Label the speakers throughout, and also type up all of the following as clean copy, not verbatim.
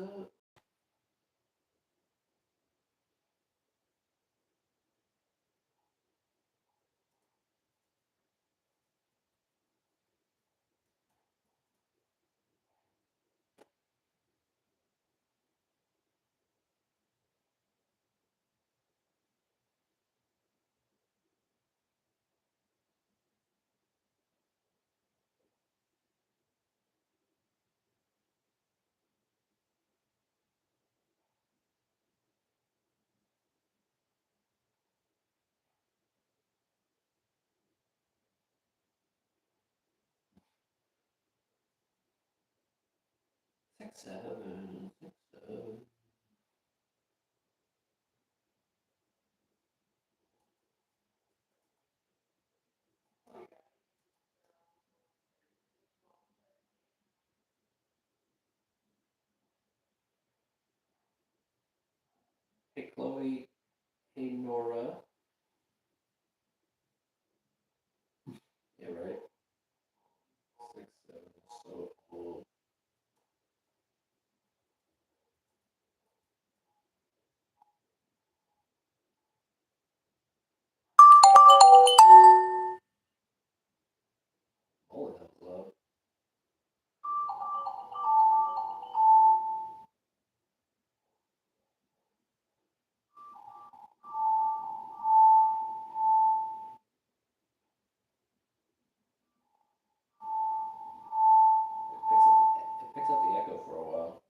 Speaker 1: up? Six, seven, six, seven. Hey, Chloe. Hey, Nora. Yeah, right. 6, 7. So cool. Holy hell, love. It picks up the echo for a while.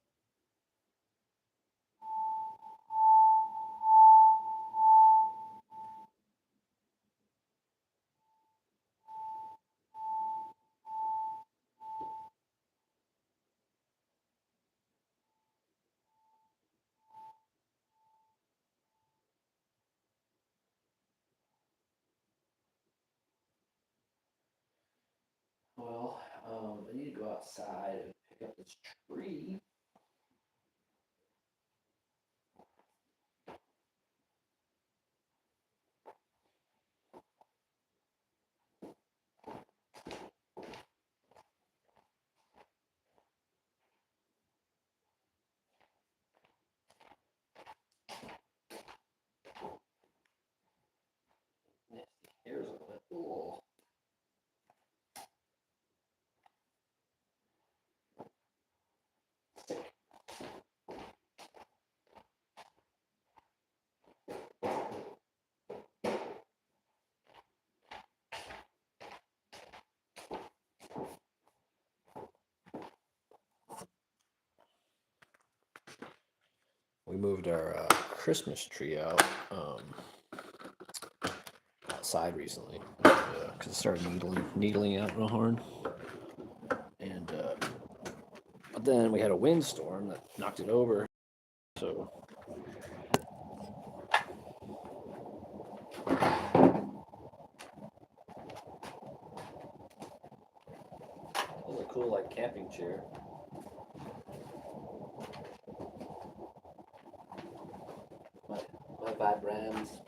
Speaker 1: Well, I need to go outside and pick up this tree. Nasty hairs on it. Oh. We moved our Christmas tree out outside recently because it started needling out real hard. And but then we had a windstorm that knocked it over. So it was a cool like camping chair. My vibrams.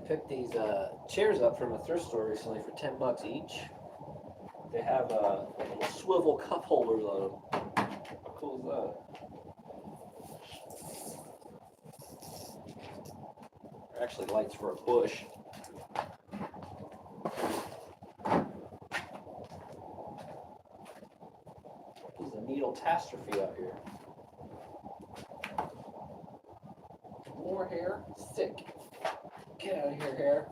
Speaker 1: Picked these chairs up from a thrift store recently for $10 each. They have little swivel cup holders on them. How cool is that? They're actually lights for a bush. This is a needle catastrophe out here. More hair? Sick. Get out of here, hair.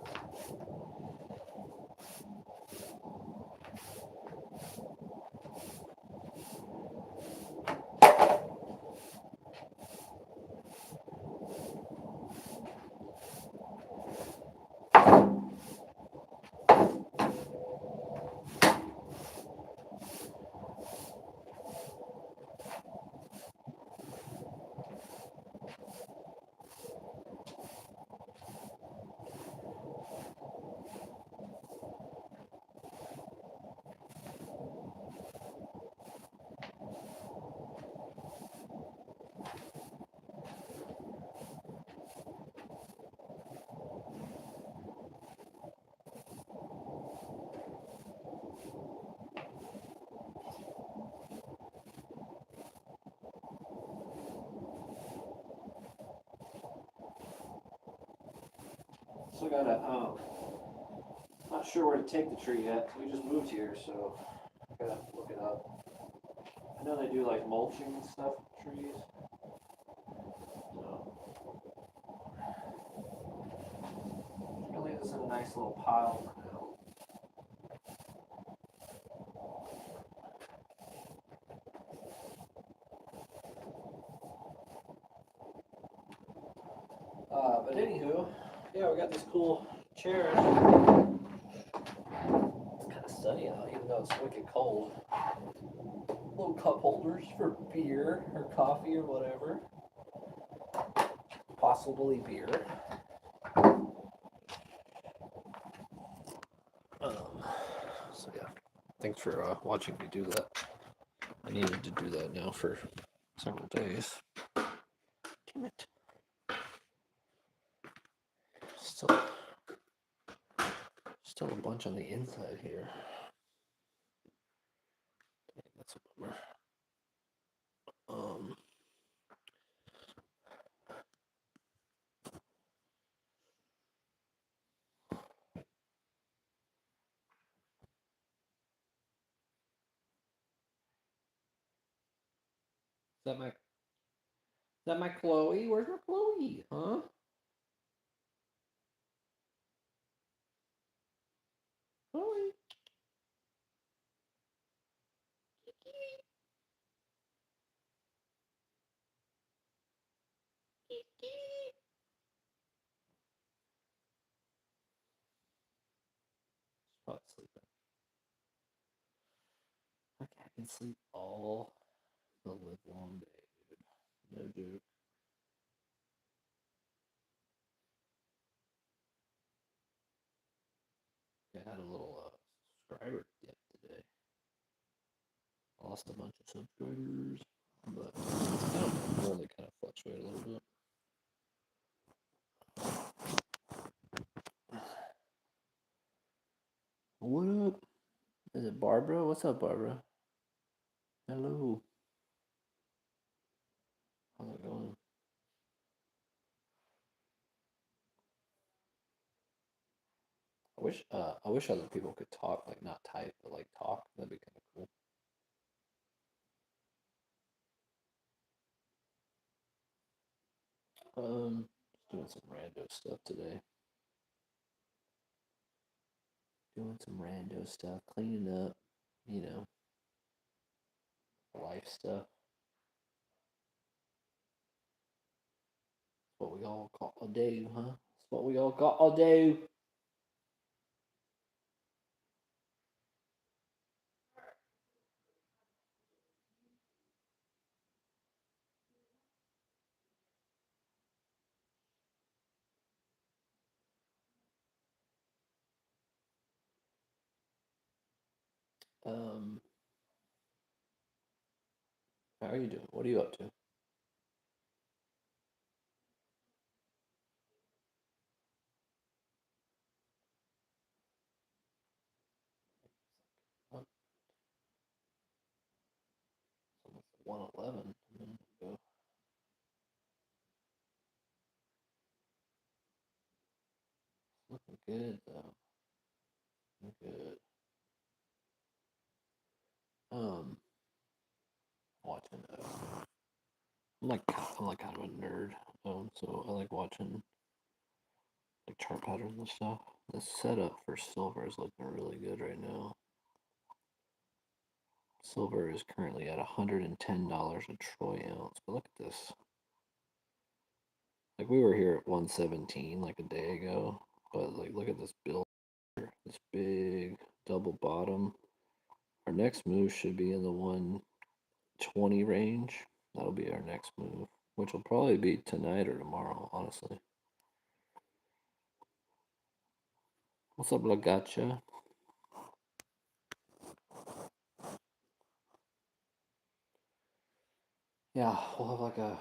Speaker 1: Still gotta, not sure where to take the tree yet. We just moved here, so I gotta look it up. I know they do like mulching and stuff with trees. So really this in a nice little pile for now. But anywho, yeah, we got these cool chairs. It's kind of sunny out, even though it's wicked cold. Little cup holders for beer or coffee or whatever. Possibly beer. So yeah, thanks for watching me do that. I needed to do that now for several days. Damn it. Still a bunch on the inside here. Dang, that's a bummer. Is that my Chloe? Where's my Chloe? Huh? Chloe. Probably sleeping. My cat can sleep all the live long day, dude. No joke. I had a little subscriber dip today. Lost a bunch of subscribers, but I don't know. They kind of fluctuate a little bit. What up? Is it Barbara? What's up, Barbara? Hello. How's it going? I wish other people could talk, like not type, but like talk. That'd be kind of cool. Just doing some rando stuff today. Doing some rando stuff, cleaning up, you know, life stuff. That's what we all got to do, huh? That's what we all got to do. Um, how are you doing? What are you up to? Oh, it's almost 1:11. Go. Looking good though. Looking good. Um, watching. I'm like kind of a nerd. So I like watching like chart patterns and stuff. The setup for silver is looking really good right now. Silver is currently at $110 a troy ounce. But look at this. Like we were here at 117 like a day ago. But like look at this bill here. This big double bottom. Our next move should be in the 120 range. That'll be our next move, which will probably be tonight or tomorrow, honestly. What's up, Lagacha? Yeah, we'll have like a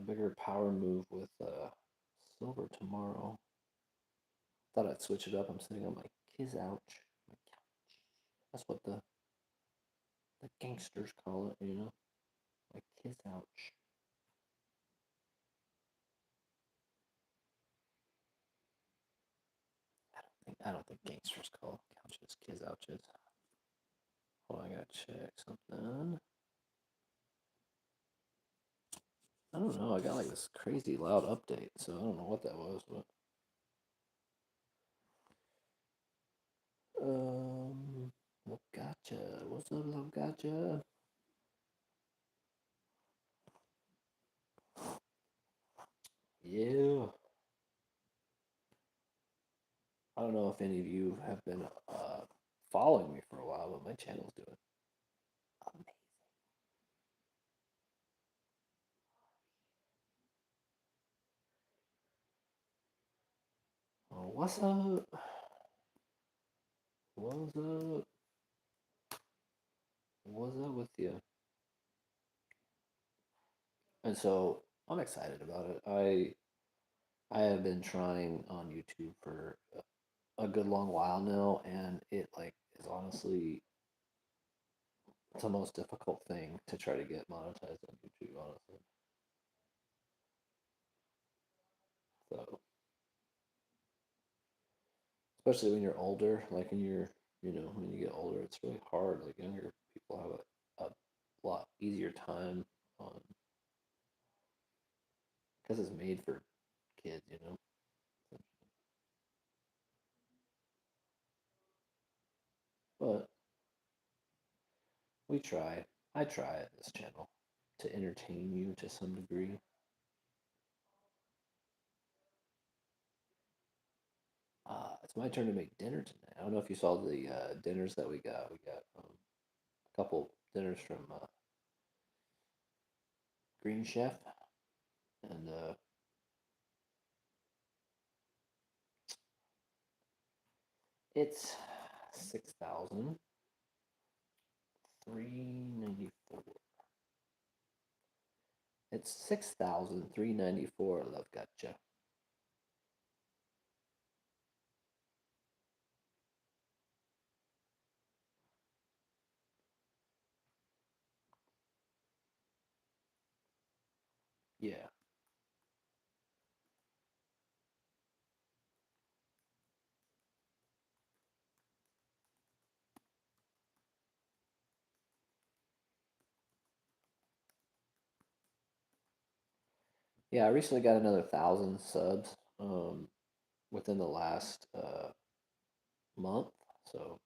Speaker 1: bigger power move with silver tomorrow. Thought I'd switch it up. I'm sitting on my kiss ouch. My couch. That's what the gangsters call it, you know? My kiss ouch. I don't think gangsters call couches kids ouches. Hold on, I gotta check something. I don't know. I got like this crazy loud update, so I don't know what that was, but well, gotcha. What's up, love? Gotcha. Yeah. I don't know if any of you have been following me for a while, but my channel's doing amazing. Oh, what's up? What's up? What's up with you? And so I'm excited about it. I have been trying on YouTube for a good long while now, and it like is honestly it's the most difficult thing to try to get monetized on YouTube, honestly. So especially when you're older, like when you're when you get older, it's really hard. Like younger people have a lot easier time on because it's made for kids. But we try. I try at this channel to entertain you to some degree. It's my turn to make dinner tonight. I don't know if you saw the dinners that we got. We got a couple dinners from Green Chef, and it's 6,394. It's 6,394. Love gotcha. Yeah, yeah. I recently got another 1,000 subs within the last month. So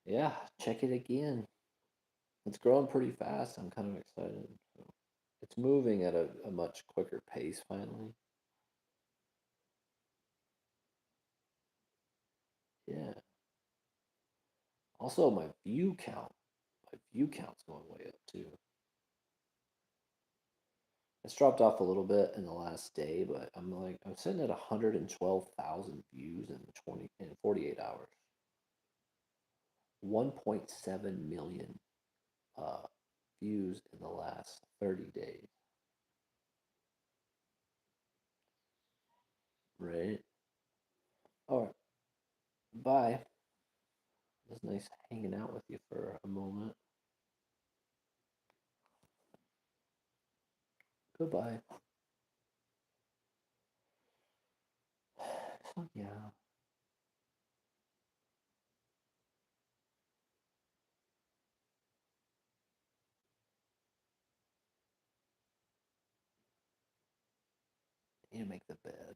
Speaker 1: yeah, check it again. It's growing pretty fast. I'm kind of excited. So it's moving at a much quicker pace finally. Yeah. Also, my view count's going way up too. It's dropped off a little bit in the last day, but I'm sitting at 112,000 views in 48 hours. 1.7 million uh, views in the last 30 days. Right? All right. Bye. It was nice hanging out with you for a moment. Goodbye. So yeah. You make the bed.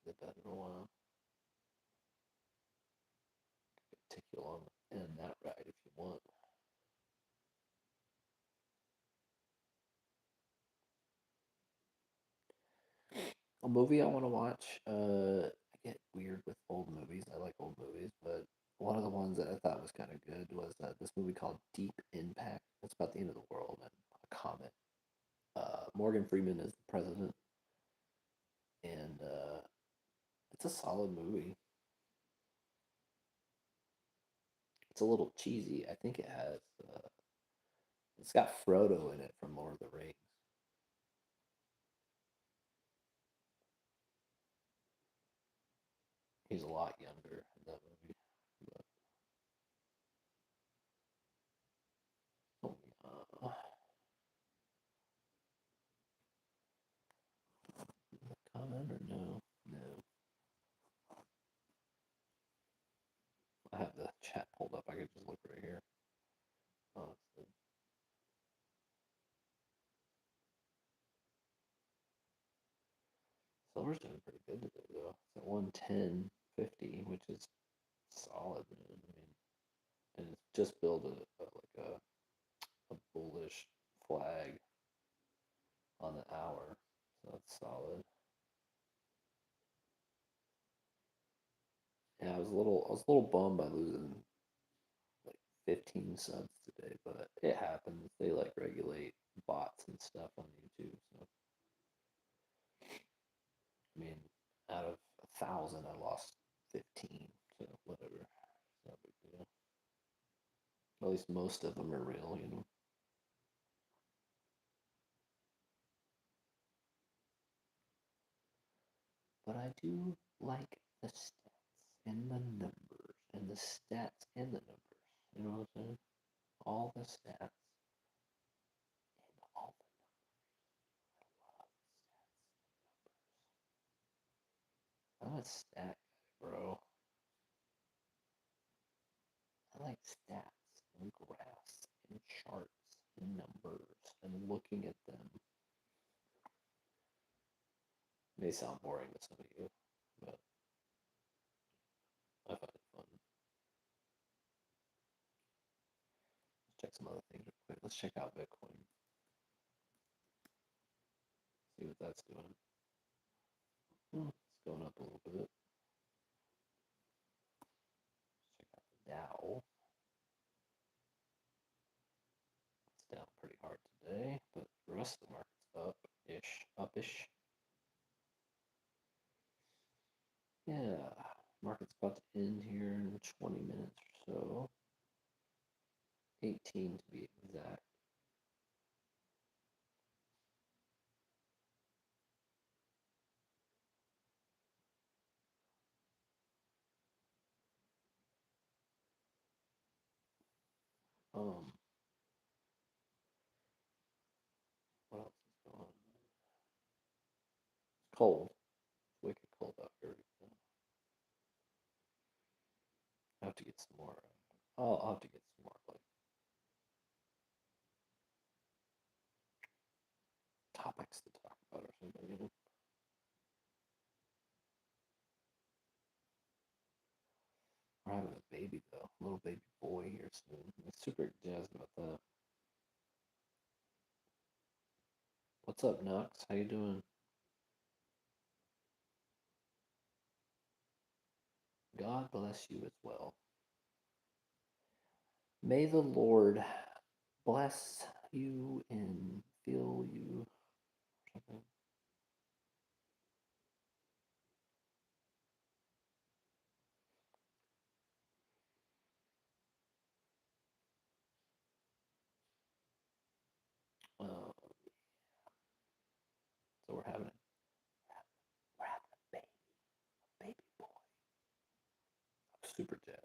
Speaker 1: The bed in a while. Take you along and that ride if you want. A movie I want to watch. I get weird with old movies. I like old movies, but one of the ones that I thought was kind of good was this movie called Deep Impact. It's about the end of the world and a comet. Morgan Freeman is the president, and it's a solid movie. It's a little cheesy. I think it's got Frodo in it from Lord of the Rings. He's a lot younger in that movie. But, oh, comment or no? No. Silver's doing pretty good today, though. It's at 110.50, which is solid, man. I mean, and it's just built a bullish flag on the hour, so that's solid. Yeah, I was a little bummed by losing like 15 subs today, but it happens. They like regulate bots and stuff on YouTube, so I mean, out of 1,000, I lost 15, so whatever. It's not a big deal. At least most of them are real, you know. But I do like the stats and the numbers and the stats and the numbers. You know what I'm saying? All the stats and all the numbers. I'm a stat guy, bro. I like stats and graphs and charts and numbers and looking at them. May sound boring to some of you, but I find it fun. Let's check some other things real quick. Let's check out Bitcoin. See what that's doing. It's going up a little bit. Let's check out the Dow. It's down pretty hard today, but the rest of the market's up-ish, up-ish. Yeah, market's about to end here in 20 minutes or so. 18 to be exact. Um, what else is going on? It's cold. It's wicked cold out here. I have to get some more. I'll have to get some more like topics to talk about or something. You know, we're having a baby though, a little baby boy here soon. I'm super jazzed about that. What's up, Knox? How you doing? God bless you as well. May the Lord bless you and fill you. Uh, so we're having a baby boy. I'm super jazzed.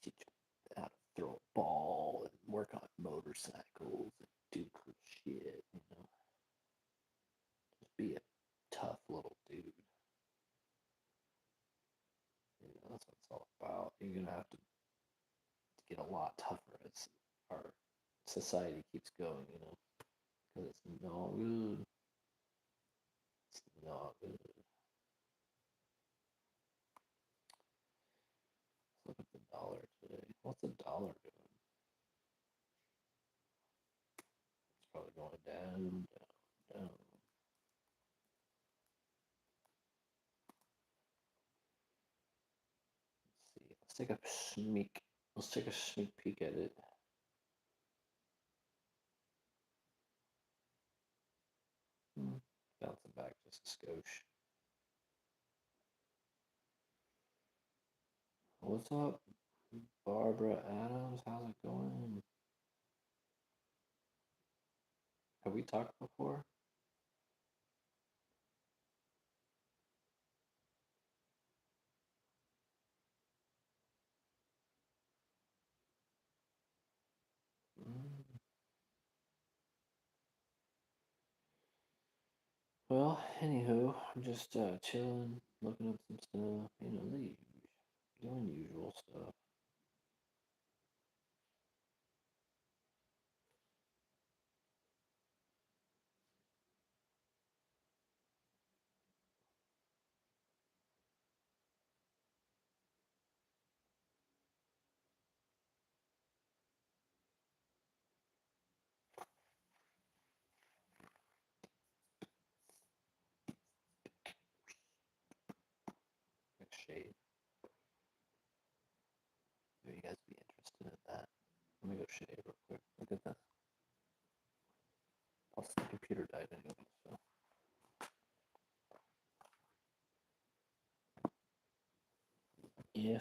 Speaker 1: Teach him how to throw a ball and work on motorcycles and do cool shit. You know, just be a tough little dude. You know, that's what it's all about. You're gonna have to get a lot tougher as our society keeps going. You know, because it's not good. It's not good. Let's look at the dollar today. What's the dollar doing? It's probably going down, down, down. Let's see. Let's take a sneak. Let's take a sneak peek at it. Bouncing back just a skosh. What's up, Barbara Adams? How's it going? Have we talked before? Mm. Well, anywho, I'm just chilling, looking up some stuff. You know, the unusual stuff.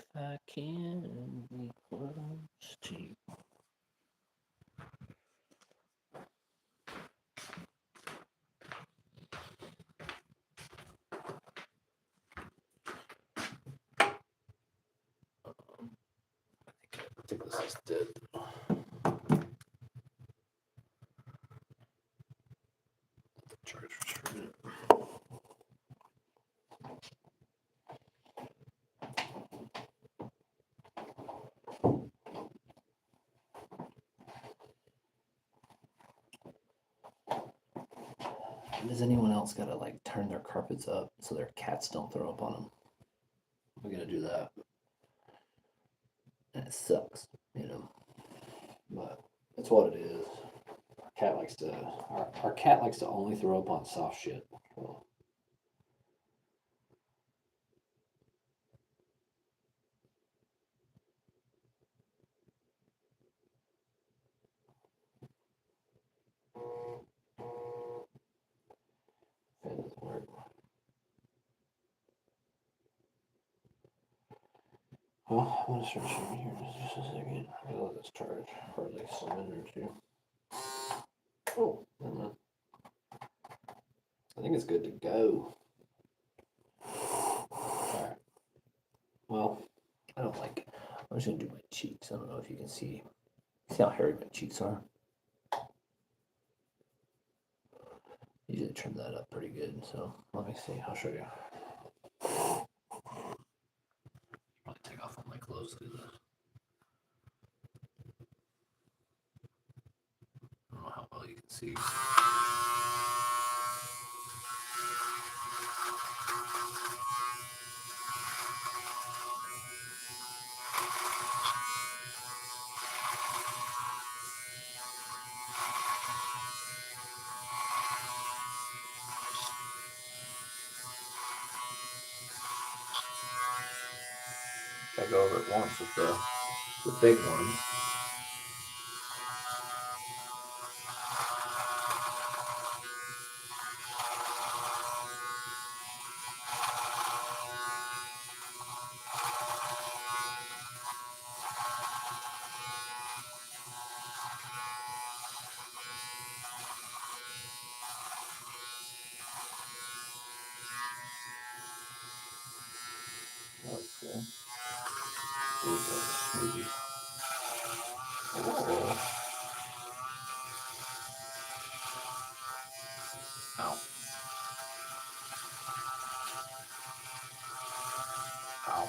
Speaker 1: If I can be close to you. I think this is dead. The charger's for a minute. Does anyone else gotta like turn their carpets up so their cats don't throw up on them? We gotta do that. And it sucks, you know. But it's what it is. Our cat likes to only throw up on soft shit. So. That doesn't work. Well, I'm gonna start shooting here in just a second. I gotta let this charge for at least a minute or two. Oh, never mind. I think it's good to go. Alright. Well, I don't like. I'm just gonna do my cheeks. I don't know if you can see. See how hairy my cheeks are? Usually trim that up pretty good. So let me see. I'll show you. Probably take off all my clothes. Look at this. I don't know how well you can see. I go over it once with the big one. Okay. Smoothie. Oh. Ow. Ow.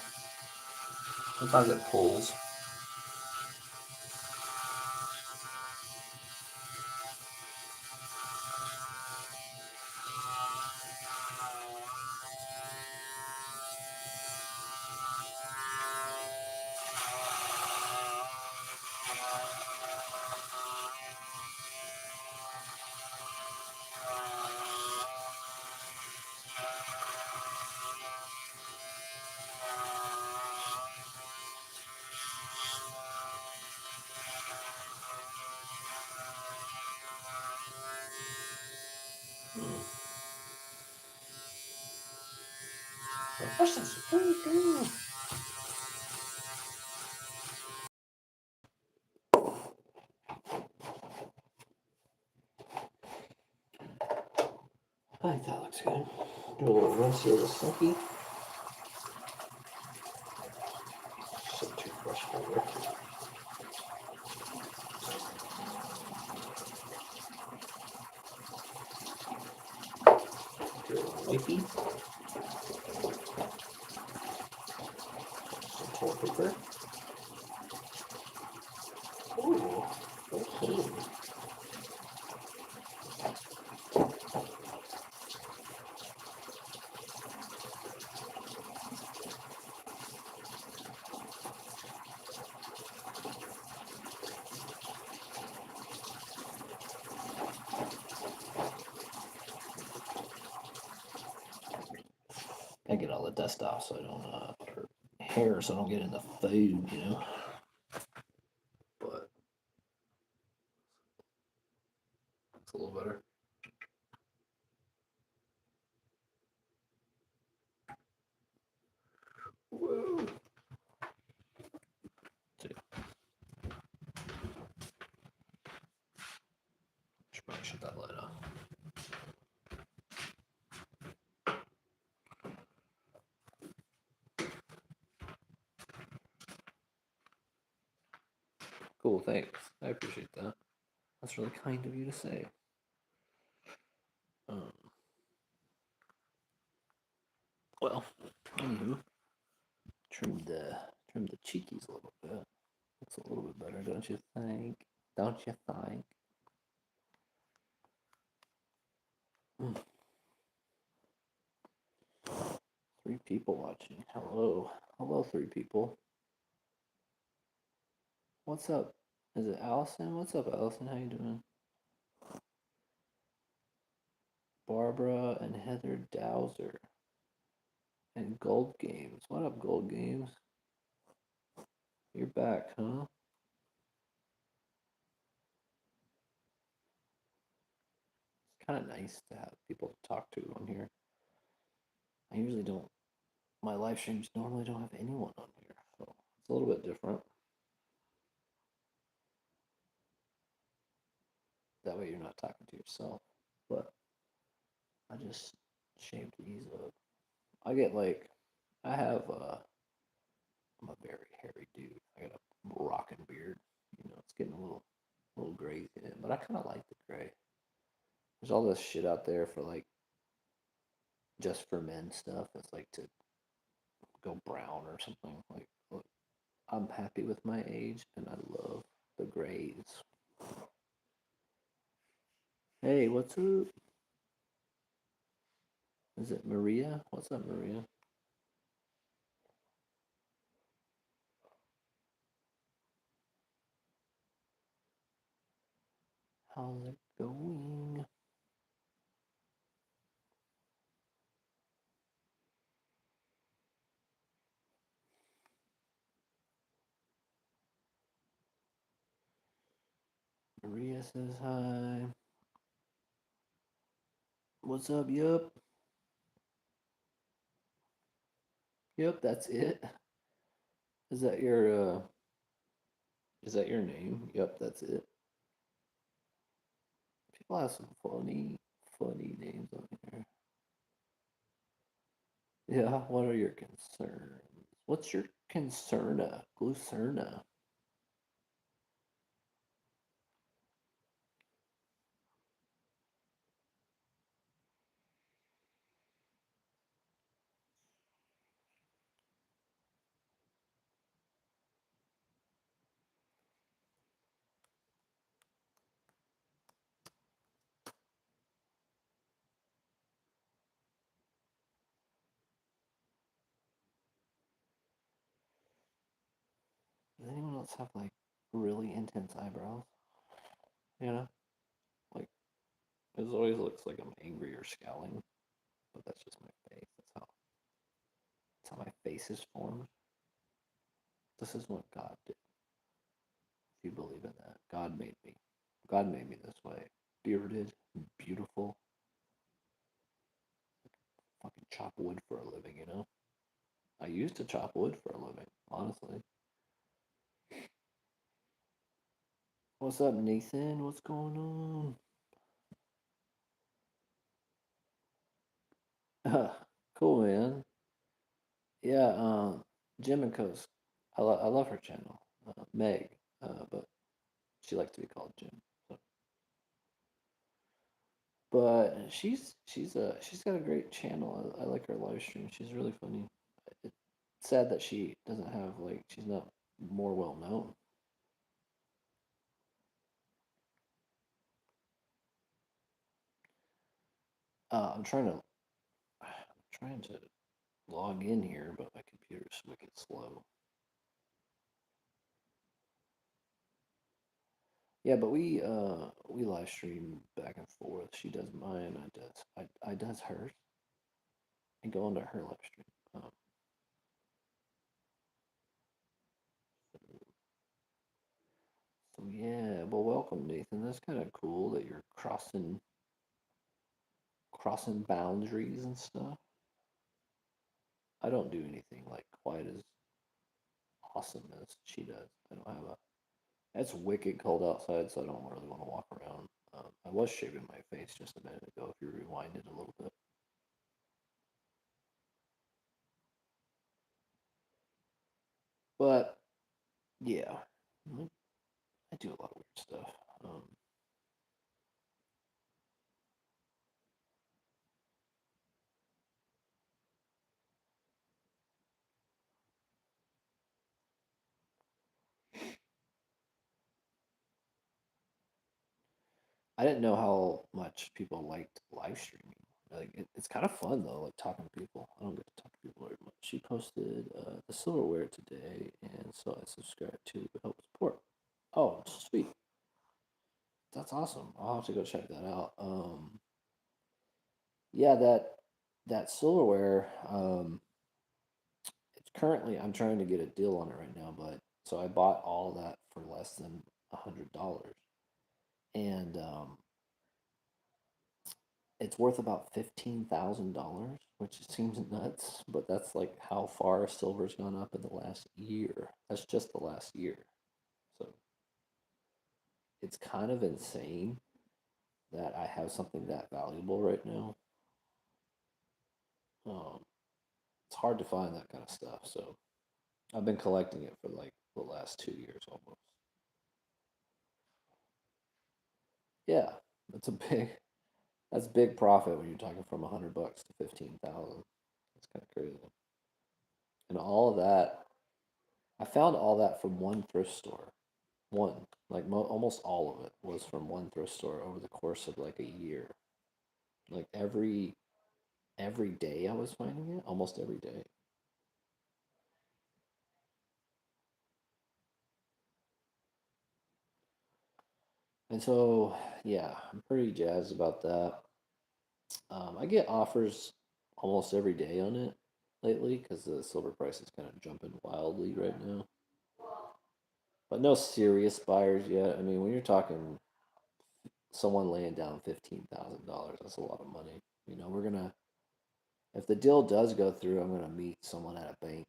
Speaker 1: Sometimes it pulls. I think that looks good. Do a little rinse, a little silky. Some toothbrush holder. Do a little wipey. Some toilet paper. Ooh, okay. I get all the dust off so I don't, or hair so I don't get in the food, you know. But it's a little better. Whoa. Alright, shut that light off. Cool, thanks. I appreciate that. That's really kind of you to say. Um, well, anywho, trim the cheekies a little bit. Looks a little bit better, don't you think? Don't you think? Mm. 3 people watching. Hello. Hello, 3 people. What's up? Is it Allison? What's up, Allison? How you doing? Barbara and Heather Dowser. And Gold Games. What up, Gold Games? You're back, huh? It's kind of nice to have people to talk to on here. I usually don't. My live streams normally don't have anyone on here, so it's a little bit different. That way you're not talking to yourself. But I just shaved these up. I get like, I have, I'm a very hairy dude. I got a rocking beard. It's getting a little gray in it, but I kind of like the gray. There's all this shit out there for like just for men stuff. It's like to go brown or something. Like, look, I'm happy with my age, and I love the grays. Hey, what's up? Is it Maria? What's up, Maria? How's it going? Maria says hi. What's up? Yup. Yep, that's it. Is that your is that your name? Yep, that's it. People have some funny names on here. Yeah, what are your concerns? What's your concerna? Glucerna. Does anyone else have like really intense eyebrows? You know? Like it always looks like I'm angry or scowling, but that's just my face. That's how my face is formed. This is what God did. If you believe in that. God made me. God made me this way. Bearded, beautiful. Fucking chop wood for a living, you know? I used to chop wood for a living, honestly. What's up, Nathan? What's going on? Cool, man. Yeah, Jim and Coast. I love her channel, Meg, but she likes to be called Jim. So. But she's got a great channel. I like her live stream. She's really funny. It's sad that she doesn't have like she's not more well known. I'm trying to log in here, but my computer's wicked slow. Yeah, but we live stream back and forth. She does mine, I does hers. And go onto her live stream. So yeah, well, welcome, Nathan. That's kind of cool that you're crossing boundaries and stuff. I don't do anything like quite as awesome as she does. I don't have a. It's wicked cold outside, so I don't really want to walk around. I I was shaving my face just a minute ago. If you rewind it a little bit, but yeah, I do a lot of weird stuff. Um, I didn't know how much people liked live streaming. Like it's kind of fun though, like talking to people. I don't get to talk to people very much. She posted the silverware today, and so I subscribed to help support. Oh, sweet. That's awesome. I'll have to go check that out. Yeah, that silverware. It's currently I'm trying to get a deal on it right now, but so I bought all that for less than $100, and it's worth about $15,000, which seems nuts, but that's like how far silver's gone up in the last year. That's just the last year, so it's kind of insane that I have something that valuable right now. Um, it's hard to find that kind of stuff, so I've been collecting it for like the last 2 years almost. Yeah, that's a big that's big profit when you're talking from $100 to 15,000. That's kind of crazy. And all of that, I found all that from one thrift store. One, like almost all of it was from one thrift store over the course of like a year. Like every day I was finding it, almost every day. And so, yeah, I'm pretty jazzed about that. I get offers almost every day on it lately because the silver price is kind of jumping wildly right now. But no serious buyers yet. I mean, when you're talking someone laying down $15,000, that's a lot of money. We're gonna if the deal does go through, I'm gonna meet someone at a bank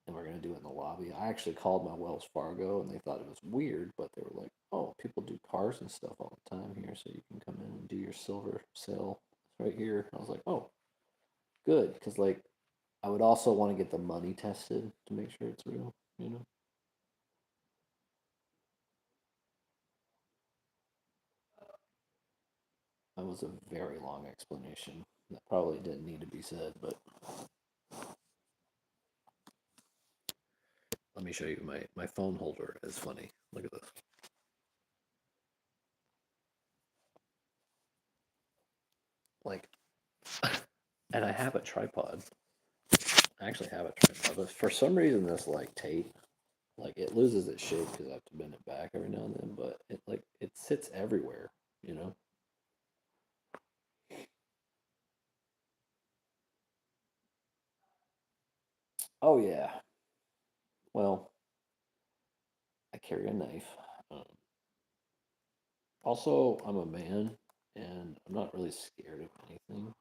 Speaker 1: and we're gonna do it in the lobby. I actually called my Wells Fargo and they thought it was weird, but they were like, "Oh, people do cars and stuff all the time here, so you can come in and do your silver sale right here." I was like, "Oh, good," because like I would also want to get the money tested to make sure it's real. You know, that was a very long explanation that probably didn't need to be said, but let me show you my phone holder is funny. Look at this. Like, and I have a tripod. I actually have a tripod, but for some reason this like tape, like it loses its shape because I have to bend it back every now and then. But it sits everywhere. You know. Oh yeah. Well, I carry a knife. Um, Also, I'm a man, and I'm not really scared of anything.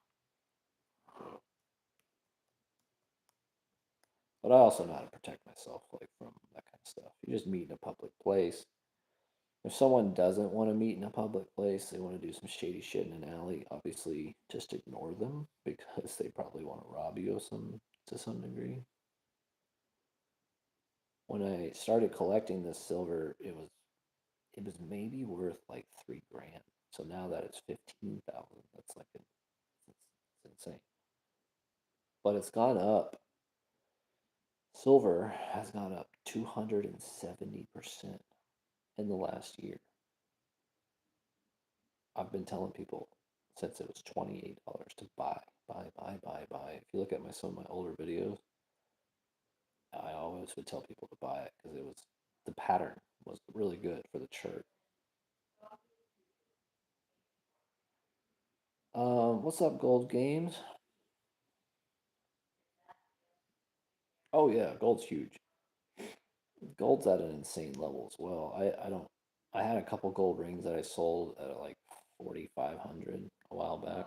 Speaker 1: But I also know how to protect myself, like from that kind of stuff. You just meet in a public place. If someone doesn't want to meet in a public place, they want to do some shady shit in an alley, obviously just ignore them because they probably want to rob you of some to some degree. When I started collecting this silver, it was maybe worth like 3 grand. So now that it's 15,000, that's like it's insane. But it's gone up. Silver has gone up 270% in the last year. I've been telling people since it was $28 to buy. If you look at some of my older videos, I always would tell people to buy it because the pattern was really good for the chart. What's up, Gold Games? Oh yeah, gold's huge. Gold's at an insane level as well. I don't. I had a couple gold rings that I sold at like 4,500 a while back.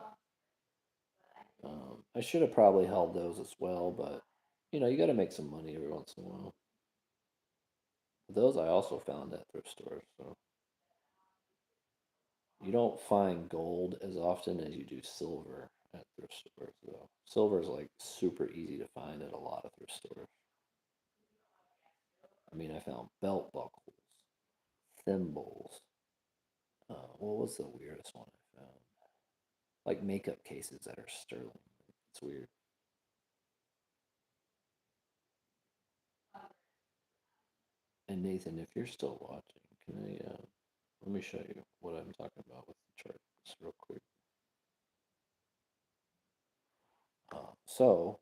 Speaker 1: I should have probably held those as well, but you got to make some money every once in a while. Those I also found at thrift stores. So You don't find gold as often as you do silver at thrift stores, though. Silver is like super easy to find at a lot of thrift stores. I mean, I found belt buckles, thimbles. What was the weirdest one I found? Like makeup cases that are sterling. It's weird. And Nathan, if you're still watching, can I let me show you what I'm talking about with the chart just real quick. So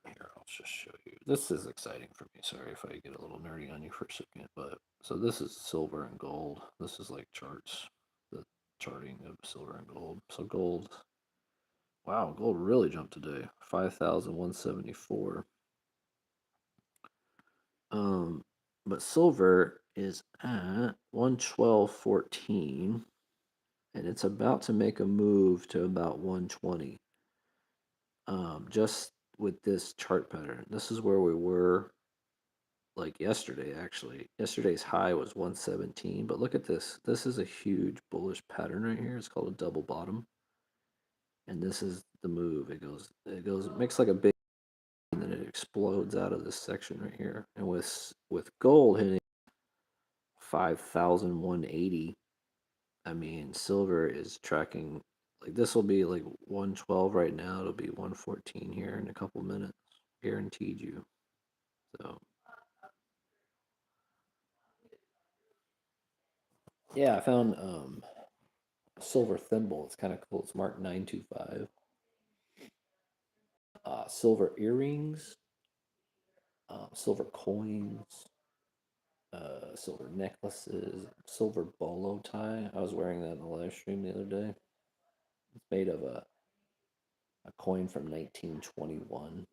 Speaker 1: here, I'll just show you. This is exciting for me. Sorry if I get a little nerdy on you for a second, but so this is silver and gold. This is like charts, the charting of silver and gold. So gold, wow, gold really jumped today. 5,174. Um, but silver is at 112.14, and it's about to make a move to about 120. Just with this chart pattern, this is where we were like yesterday. Actually, yesterday's high was 117, but look at this. This is a huge bullish pattern right here. It's called a double bottom, and this is the move. It makes like a big, and then it explodes out of this section right here. And with gold hitting 5,180. I mean, silver is tracking like this will be like 112 right now. It'll be 114 here in a couple minutes. Guaranteed you. So, yeah, I found a silver thimble. It's kind of cool. It's marked 925. Silver earrings, silver coins, silver necklaces, silver bolo tie. I was wearing that in the live stream the other day. It's made of a coin from 1921.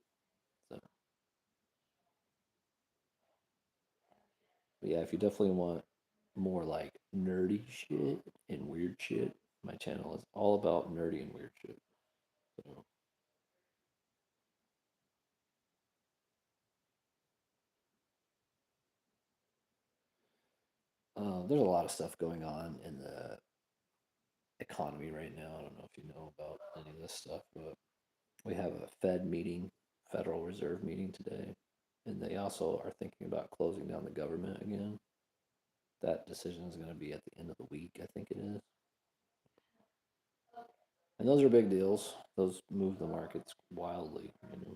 Speaker 1: So, but yeah, if you definitely want more like nerdy shit and weird shit, my channel is all about nerdy and weird shit. So, there's a lot of stuff going on in the economy right now. I don't know if you know about any of this stuff, but we have a Fed meeting, Federal Reserve meeting today, and they also are thinking about closing down the government again. That decision is going to be at the end of the week, I think it is. And those are big deals. Those move the markets wildly, you know.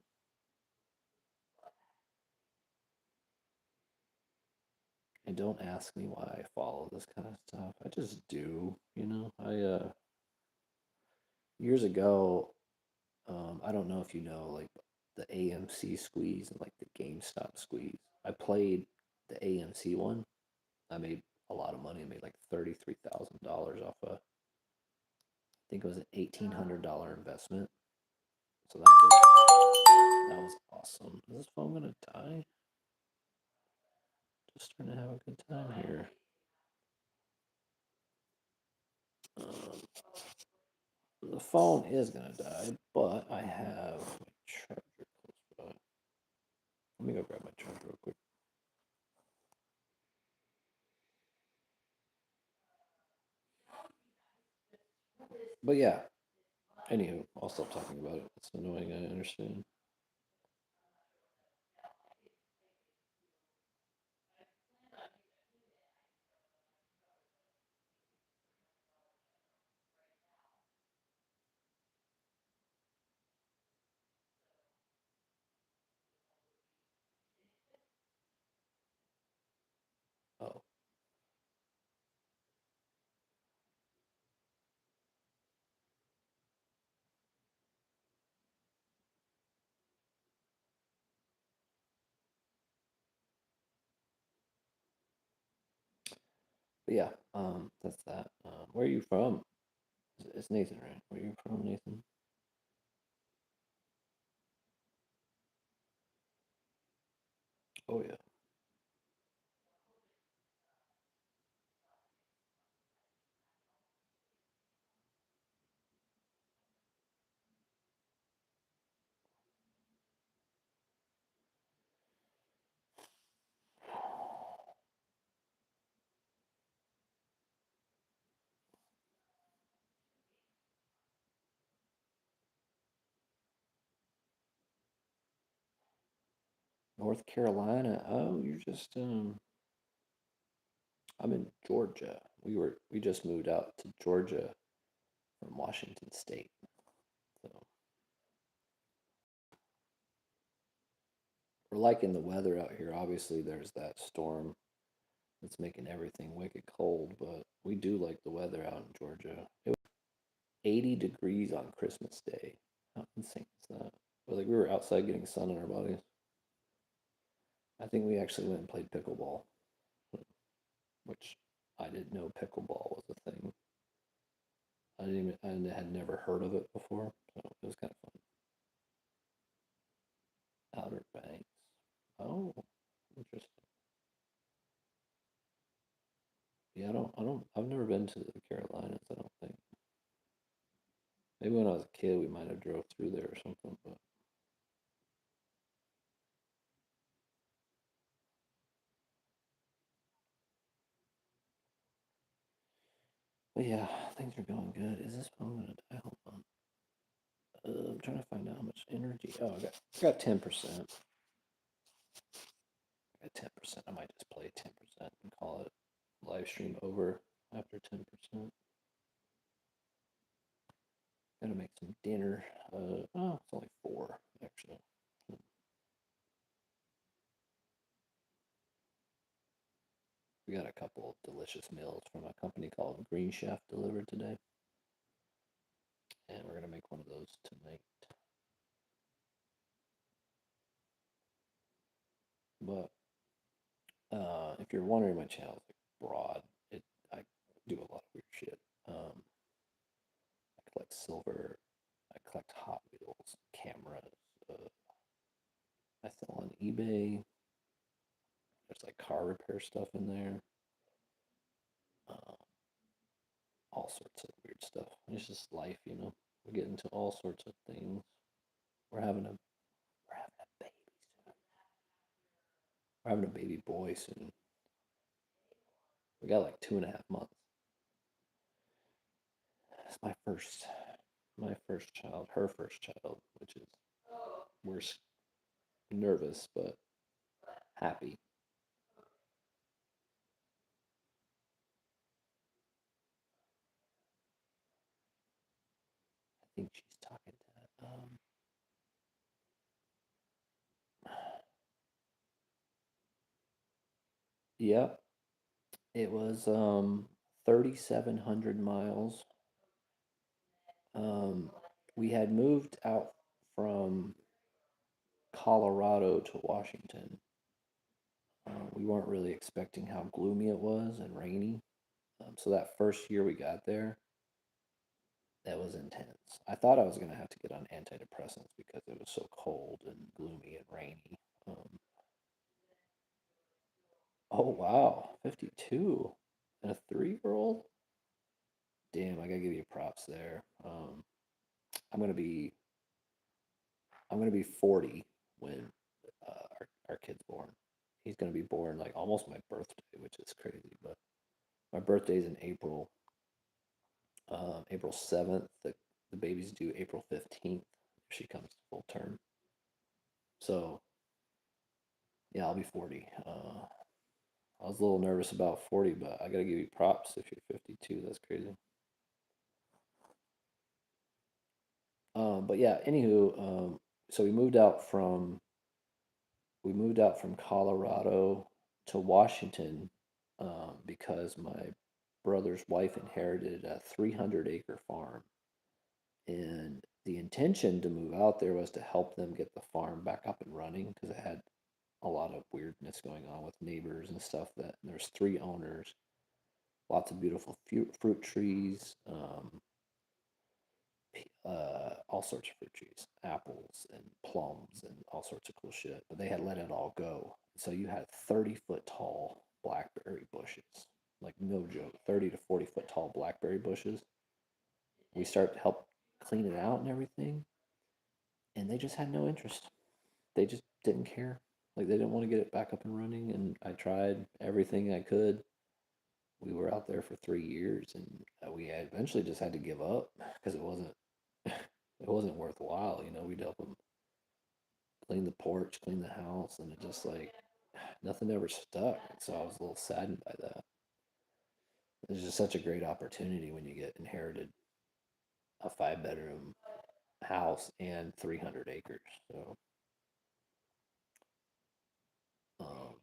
Speaker 1: And don't ask me why I follow this kind of stuff. I just do, you know. I years ago, I don't know if you know, like the AMC squeeze and like the GameStop squeeze. I played the AMC one. I made a lot of money. I made like $33,000 off a, I think it was an $1,800 investment. So that was awesome. Is this phone gonna die? Just trying to have a good time here. Um, the phone is gonna die, but I have my charger close by. Let me go grab my charger real quick. But yeah, anywho, I'll stop talking about it. It's annoying, I understand. Oh, but yeah, that's that. Where are you from? It's Nathan, right? Where are you from, Nathan? Oh yeah. North Carolina. Oh, you're just I'm in Georgia. We just moved out to Georgia from Washington State. So we're liking the weather out here. Obviously, there's that storm that's making everything wicked cold, but we do like the weather out in Georgia. It was 80 degrees on Christmas Day. How insane is that? But like we were outside getting sun on our bodies. I think we actually went and played pickleball, which I didn't know pickleball was a thing. I had never heard of it before, so it was kind of fun. Outer Banks. Oh, interesting. Yeah, I've never been to the Carolinas. I don't think. Maybe when I was a kid, we might have drove through there or something. But yeah, things are going good. Is this phone gonna die? Hold on. I'm trying to find out how much energy. Oh, I got 10%. I got 10%. I might just play 10% and call it live stream over after 10%. Gotta make some dinner. Oh, it's only four actually. We got a couple of delicious meals from a company called Green Chef delivered today, and we're gonna make one of those tonight. But if you're wondering, my channel is like broad. It I do a lot of weird shit. I collect silver. I collect Hot Wheels cameras. I sell on eBay. There's like car repair stuff in there. Uh, all sorts of weird stuff. It's just life, you know. We get into all sorts of things. We're having a baby soon. We're having a baby boy soon. We got like 2.5 months. It's my first child, her first child, which is we're nervous but happy. I think she's talking to. Yep, it was 3,700 miles. Um, we had moved out from Colorado to Washington. We weren't really expecting how gloomy it was and rainy. So that first year we got there, that was intense. I thought I was gonna have to get on antidepressants because it was so cold and gloomy and rainy. Oh wow, 52 and a 3-year-old. Damn, I gotta give you props there. I'm gonna be I'm gonna be 40 when our kid's born. He's gonna be born like almost my birthday, which is crazy. But my birthday's in April, April 7th. The baby's due April 15th if she comes to full term. So yeah, I'll be 40. I was a little nervous about 40, but I gotta give you props if you're 52. That's crazy. But yeah, anywho, so we moved out from Colorado to Washington because my brother's wife inherited a 300-acre farm, and the intention to move out there was to help them get the farm back up and running because it had a lot of weirdness going on with neighbors and stuff. That and there's three owners, lots of beautiful fruit trees, all sorts of fruit trees, apples and plums and all sorts of cool shit. But they had let it all go. So you had 30-foot tall blackberry bushes. Like no joke, 30 to 40-foot tall blackberry bushes. We started to help clean it out and everything. And they just had no interest. They just didn't care. Like they didn't want to get it back up and running. And I tried everything I could. We were out there for 3 years, and we eventually just had to give up because it wasn't worthwhile. We'd help them clean the porch, clean the house, and it just like nothing ever stuck. So I was a little saddened by that. It's just such a great opportunity when you get inherited a 5 bedroom house and 300 acres. So, um,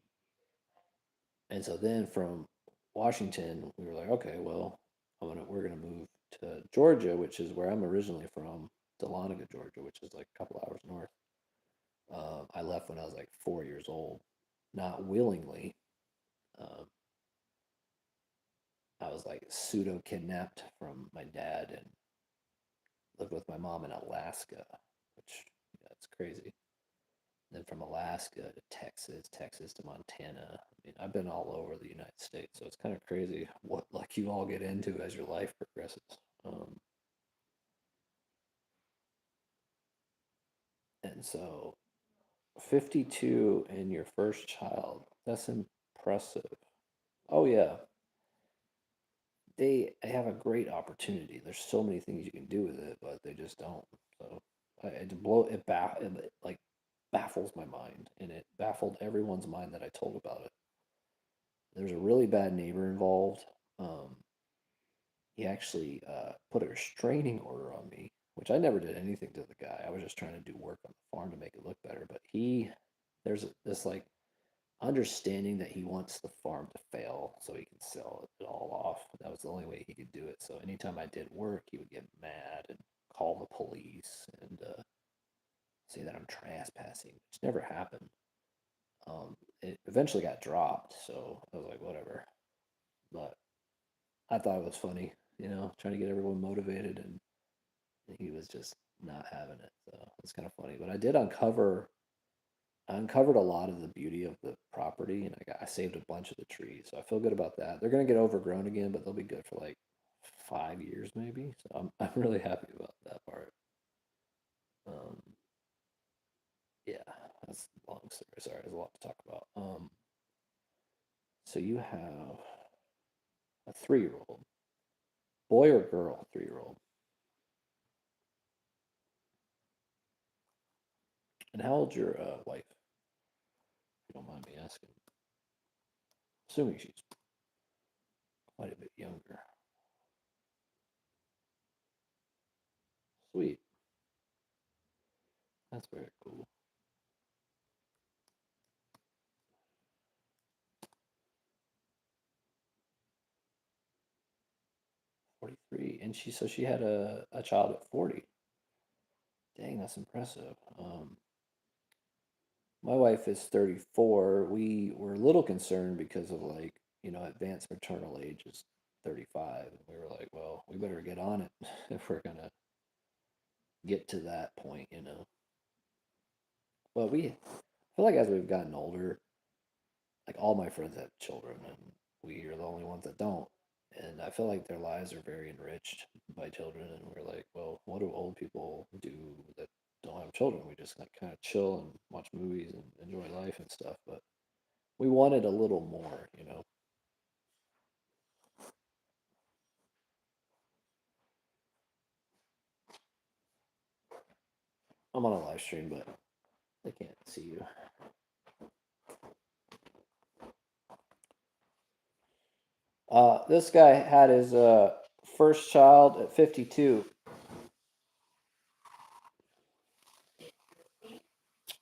Speaker 1: and so then from Washington, we were like, okay, well, we're gonna move to Georgia, which is where I'm originally from, Dahlonega, Georgia, which is like a couple hours north. I left when I was like 4 years old, not willingly. Um, I was like pseudo kidnapped from my dad and lived with my mom in Alaska, which that's crazy. Then from Alaska to Texas, Texas to Montana. I mean, I've been all over the United States, so it's kind of crazy what like you all get into as your life progresses. Um, and so 52 and your first child, that's impressive. Oh yeah, they have a great opportunity. There's so many things you can do with it, but they just don't. So it like baffles my mind, and it baffled everyone's mind that I told about it. There's a really bad neighbor involved. Um, he actually put a restraining order on me, which I never did anything to the guy. I was just trying to do work on the farm to make it look better. But this like understanding that he wants the farm to fail so he can sell it all off. That was the only way he could do it. So anytime I did work, he would get mad and call the police and say that I'm trespassing, which never happened. It eventually got dropped, so I was like, whatever. But I thought it was funny, trying to get everyone motivated, and he was just not having it. So it's kind of funny. But I uncovered a lot of the beauty of the property, and I saved a bunch of the trees. So I feel good about that. They're gonna get overgrown again, but they'll be good for like 5 years maybe. So I'm really happy about that part. Um, yeah, that's a long story. Sorry, there's a lot to talk about. So you have a 3 year old, boy or girl? 3 year old. And how old's your wife? If you don't mind me asking. Assuming she's quite a bit younger. Sweet. That's very cool. 43. And she had a child at 40. Dang, that's impressive. My wife is 34. We were a little concerned because of like, advanced maternal age is 35. And we were like, well, we better get on it if we're gonna get to that point. But I feel like as we've gotten older, like all my friends have children and we are the only ones that don't. And I feel like their lives are very enriched by children. And we're like, well, what do old people do that don't have children? We just like kind of chill and watch movies and enjoy life and stuff. But we wanted a little more. I'm on a live stream, but they can't see you. This guy had his first child at 52.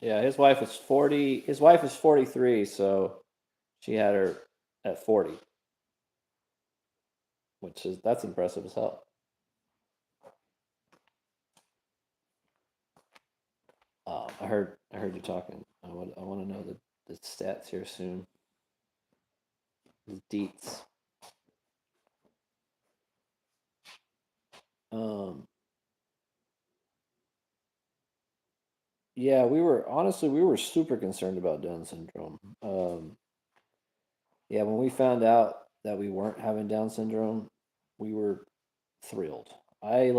Speaker 1: Yeah, his wife was 40. His wife is 43, so she had her at 40, that's impressive as hell. I heard you talking. I want to know the stats here soon. The deets. Um, yeah, we were super concerned about Down syndrome. Yeah, when we found out that we weren't having Down syndrome, we were thrilled. I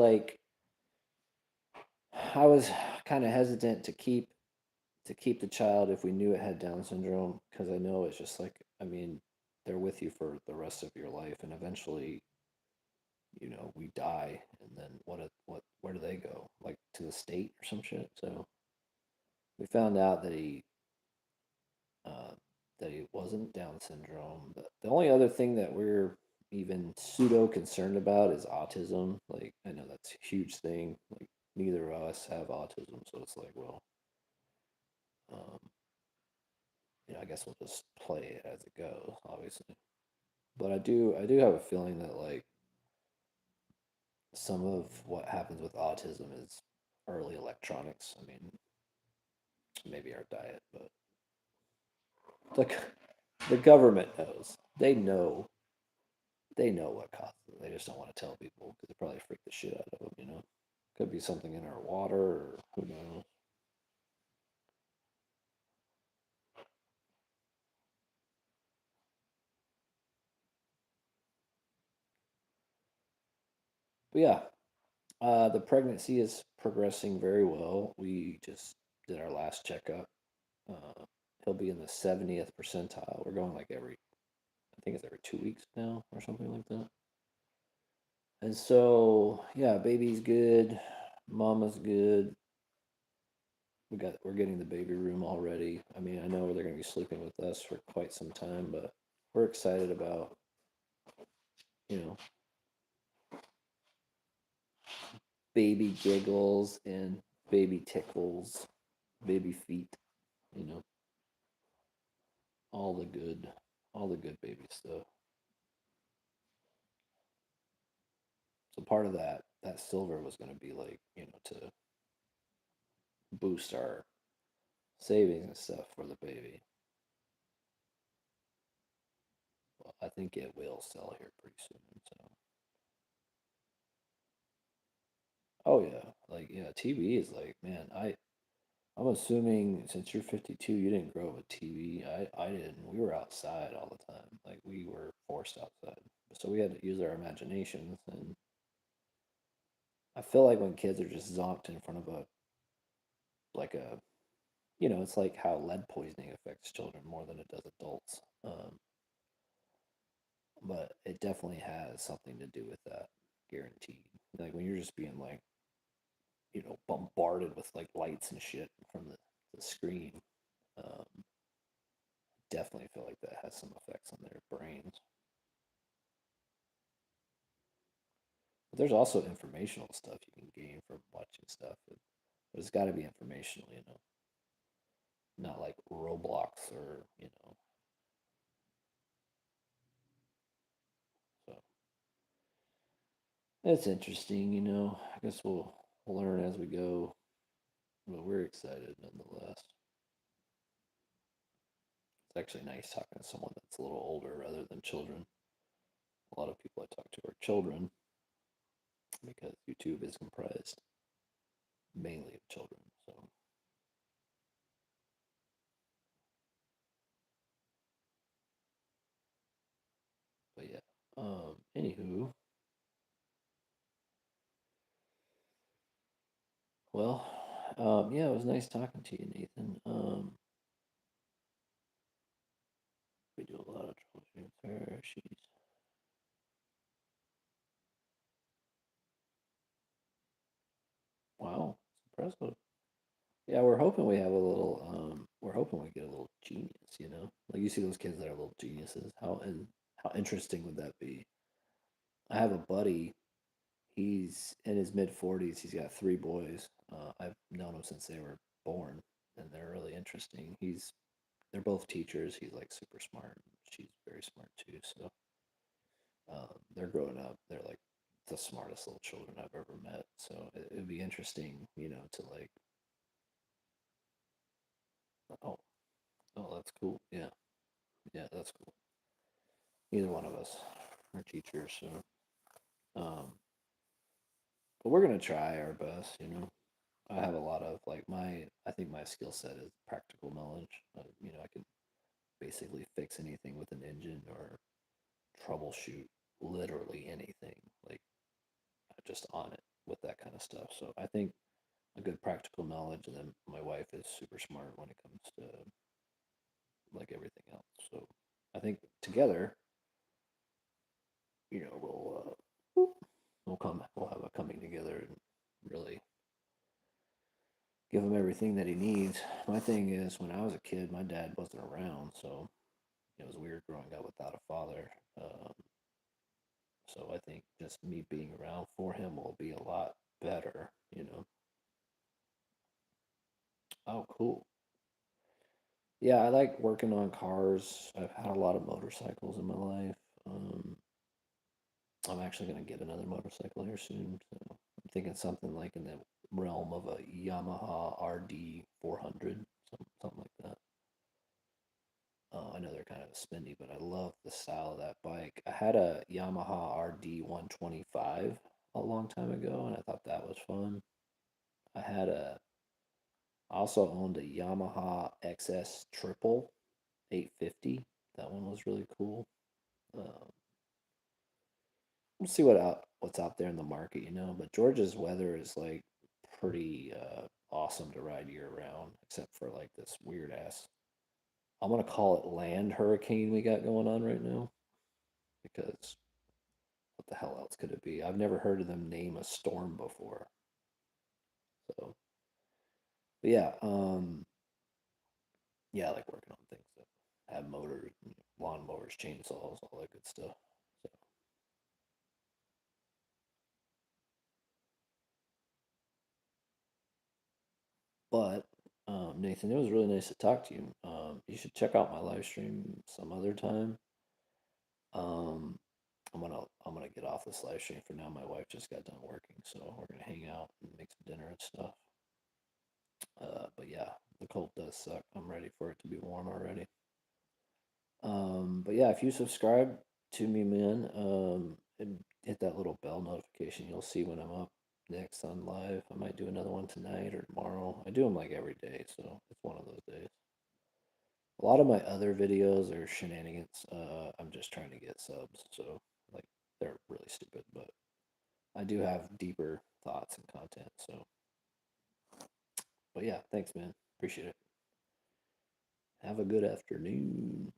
Speaker 1: was kind of hesitant to keep the child if we knew it had Down syndrome because I know it's just like, I mean, they're with you for the rest of your life, and eventually, we die, and then what? Where do they go? Like to the state or some shit? So we found out uh, that he wasn't Down syndrome. The only other thing that we're even pseudo concerned about is autism. Like, I know that's a huge thing. Like, neither of us have autism, so it's like, well, um, I guess we'll just play it as it goes, obviously. But I do have a feeling that like some of what happens with autism is early electronics. I mean, maybe our diet, but the the government knows. They know what causes it. They just don't want to tell people because it probably freak the shit out of them. Could be something in our water or who knows. But yeah, the pregnancy is progressing very well. We just did our last checkup. Uh, he'll be in the 70th percentile. We're going like I think it's every 2 weeks now or something like that. And so, yeah, baby's good, mama's good. We're getting the baby room already. I mean, I know they're going to be sleeping with us for quite some time, but we're excited about, you know, baby giggles and baby tickles, baby feet, you know, all the good, all the good baby stuff. So part of that silver was going to be like, to boost our savings and stuff for the baby. Well, I think it will sell here pretty soon. So, oh yeah, like yeah, TV is like, man, I'm assuming since you're 52, you didn't grow up with TV. I didn't. We were outside all the time. Like we were forced outside. So we had to use our imaginations. And I feel like when kids are just zonked in front of like a, it's like how lead poisoning affects children more than it does adults. But it definitely has something to do with that, guaranteed. Like when you're just being like, bombarded with like lights and shit from the screen. Um, Definitely feel like that has some effects on their brains. But there's also informational stuff you can gain from watching stuff. But it's got to be informational, not like Roblox or. So it's interesting. I guess we'll learn as we go, but we're excited nonetheless. It's actually nice talking to someone that's a little older rather than children. A lot of people I talk to are children because YouTube is comprised mainly of children. So, but yeah. Anywho, well, yeah, it was nice talking to you, Nathan. We do a lot of troubleshooting there. She's wow, it's impressive. Yeah, we're hoping we have a little. We're hoping we get a little genius. Like you see those kids that are little geniuses. How interesting would that be? I have a buddy. He's in his mid 40s. He's got three boys. I've known him since they were born, and they're really interesting. They're both teachers. He's like super smart. She's very smart too. So they're growing up. They're like the smartest little children I've ever met. So it'd be interesting, to like, oh, oh, that's cool. Yeah, yeah, that's cool. Either one of us are teachers, so but we're gonna try our best. I have a lot of like I think my skill set is practical knowledge. I can basically fix anything with an engine or troubleshoot literally anything, like just on it with that kind of stuff. So I think a good practical knowledge, and then my wife is super smart when it comes to like everything else. So I think together, we'll have a coming together and really give him everything that he needs. My thing is, when I was a kid, my dad wasn't around, so it was weird growing up without a father. Um, so I think just me being around for him will be a lot better, you know. Oh, cool. Yeah, I like working on cars. I've had a lot of motorcycles in my life. Um, I'm actually going to get another motorcycle here soon. So I'm thinking something like in the realm of a Yamaha RD 400, something like that. I know they're kind of spendy, but I love the style of that bike. I had a Yamaha RD 125 a long time ago, and I thought that was fun. I had a, I also owned a Yamaha XS Triple 850. That one was really cool. Um, we'll see what's out there in the market, you know. But Georgia's weather is like pretty awesome to ride year round, except for like this weird ass. I'm gonna call it land hurricane we got going on right now because what the hell else could it be? I've never heard of them name a storm before. So, but yeah, yeah, I like working on things that have motors, lawnmowers, chainsaws, all that good stuff. So, but Nathan, it was really nice to talk to you. You should check out my live stream some other time. Um, I'm gonna get off this live stream for now. My wife just got done working, so we're gonna hang out and make some dinner and stuff. But yeah, the cold does suck. I'm ready for it to be warm already. But yeah, if you subscribe to me, man, and hit that little bell notification, you'll see when I'm up next on live. I might do another one tonight or tomorrow. I do them like every day, so it's one of those days. A lot of my other videos are shenanigans. I'm just trying to get subs, so like they're really stupid, but I do have deeper thoughts and content. So, but yeah, thanks, man. Appreciate it. Have a good afternoon.